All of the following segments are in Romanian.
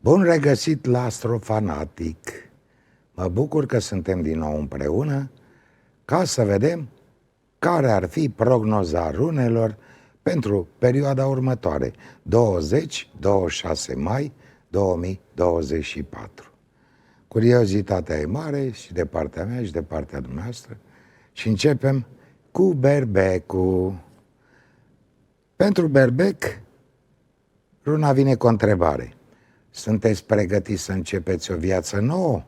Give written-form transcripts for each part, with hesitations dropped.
Bun regăsit la Astrofanatic! Mă bucur că suntem din nou împreună ca să vedem care ar fi prognoza runelor pentru perioada următoare, 20-26 mai 2024. Curiozitatea e mare și de partea mea și de partea dumneavoastră și începem cu Berbecul. Pentru Berbec, runa vine cu o întrebare. Sunteți pregătiți să începeți o viață nouă?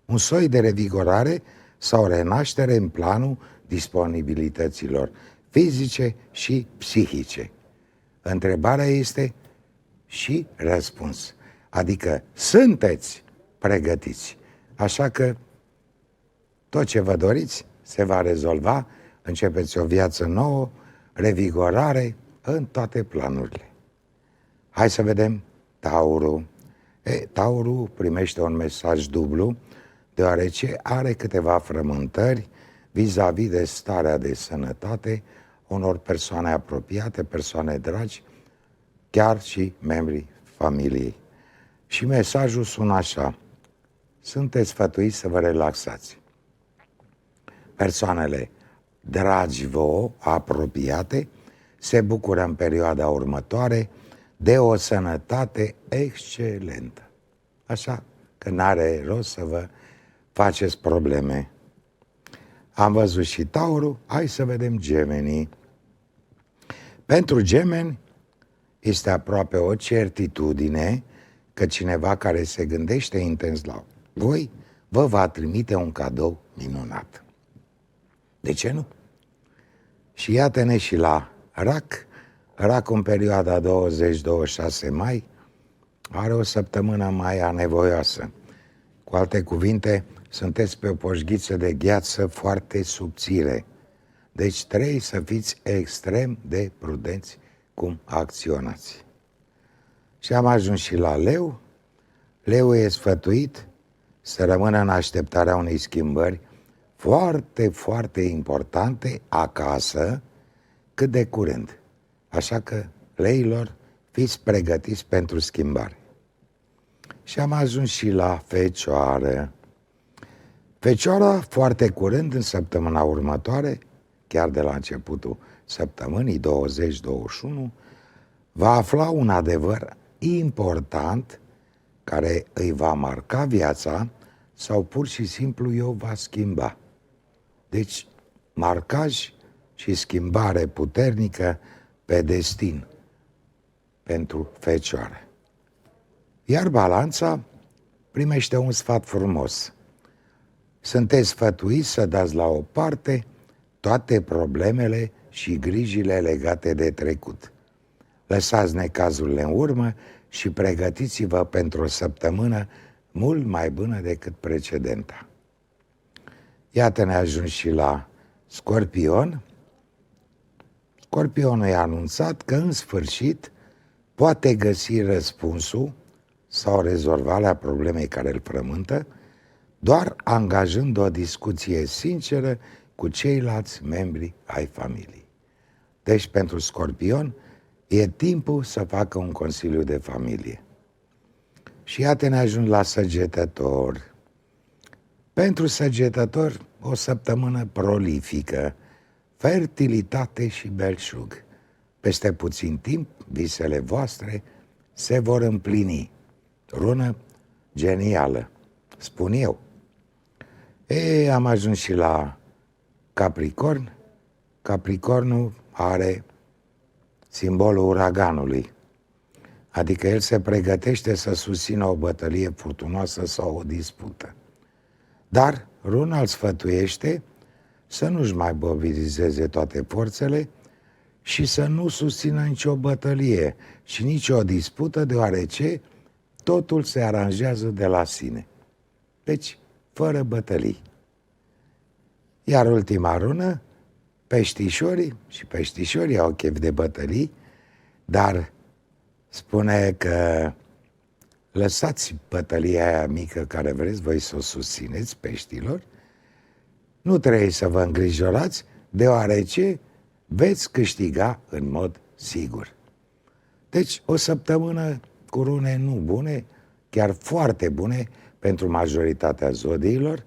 Un soi de revigorare sau renaștere în planul disponibilităților fizice și psihice? Întrebarea este și răspuns. Adică sunteți pregătiți. Așa că tot ce vă doriți se va rezolva, începeți o viață nouă, revigorare în toate planurile. Hai să vedem Taurul. Taurul primește un mesaj dublu, deoarece are câteva frământări vis-a-vis de starea de sănătate unor persoane apropiate, persoane dragi, chiar și membrii familiei. Și mesajul sună așa: sunteți sfătuiți să vă relaxați. Persoanele dragi vouă, apropiate, se bucură în perioada următoare de o sănătate excelentă. Așa că n-are rost să vă faceți probleme. Am văzut și Taurul, hai să vedem Gemenii. Pentru Gemeni este aproape o certitudine că cineva care se gândește intens la voi vă va trimite un cadou minunat. De ce nu? Și iată-ne și la Rac. Rac în perioada 20-26 mai are o săptămână mai anevoioasă. Cu alte cuvinte, sunteți pe o poșghiță de gheață foarte subțire. Deci trebuie să fiți extrem de prudenți cum acționați. Și am ajuns și la Leu. Leu e sfătuit să rămână în așteptarea unei schimbări foarte, foarte importante acasă, cât de curând. Așa că, leilor, fiți pregătiți pentru schimbare. Și am ajuns și la Fecioară. Fecioara, foarte curând, în săptămâna următoare, chiar de la începutul săptămânii 20-21, va afla un adevăr important care îi va marca viața sau pur și simplu o va schimba. Deci, marcaj și schimbare puternică pe destin pentru Fecioară. Iar Balanța primește un sfat frumos. Sunteți sfătuiți să dați la o parte toate problemele și grijile legate de trecut. Lăsați necazurile în urmă și pregătiți-vă pentru o săptămână mult mai bună decât precedenta. Iată, ne ajung și la Scorpion. Scorpionul i-a anunțat că în sfârșit poate găsi răspunsul sau rezolvarea problemei care îl frământă, doar angajând o discuție sinceră cu ceilalți membri ai familiei. Deci, pentru Scorpion, e timpul să facă un consiliu de familie. Și iată, ne ajung la Săgetător. Pentru Săgetător, o săptămână prolifică, fertilitate și belșug. Peste puțin timp, visele voastre se vor împlini. Rună genială, spun eu. Am ajuns și la Capricorn. Capricornul are simbolul uraganului, adică el se pregătește să susțină o bătălie furtunoasă sau o dispută. Dar runa îl sfătuiește să nu-și mai mobilizeze toate forțele și să nu susțină nicio bătălie și nicio dispută, deoarece totul se aranjează de la sine. Deci, fără bătălii. Iar ultima rună, Peștișorii, și peștișorii au chef de bătălii, dar spune că lăsați bătălia aia mică care vreți voi să o susțineți, peștilor, nu trebuie să vă îngrijorați, deoarece veți câștiga în mod sigur. Deci, o săptămână cu rune nu bune, chiar foarte bune pentru majoritatea zodiilor.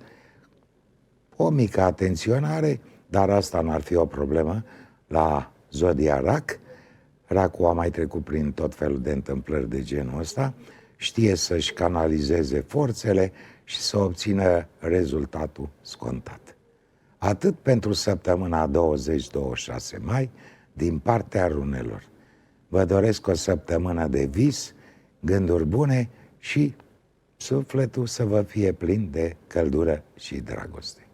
O mică atenționare, dar asta n-ar fi o problemă la zodia Rac. Racul a mai trecut prin tot felul de întâmplări de genul ăsta, știe să-și canalizeze forțele și să obțină rezultatul scontat. Atât pentru săptămâna 20-26 mai, din partea runelor. Vă doresc o săptămână de vis, gânduri bune și sufletul să vă fie plin de căldură și dragoste.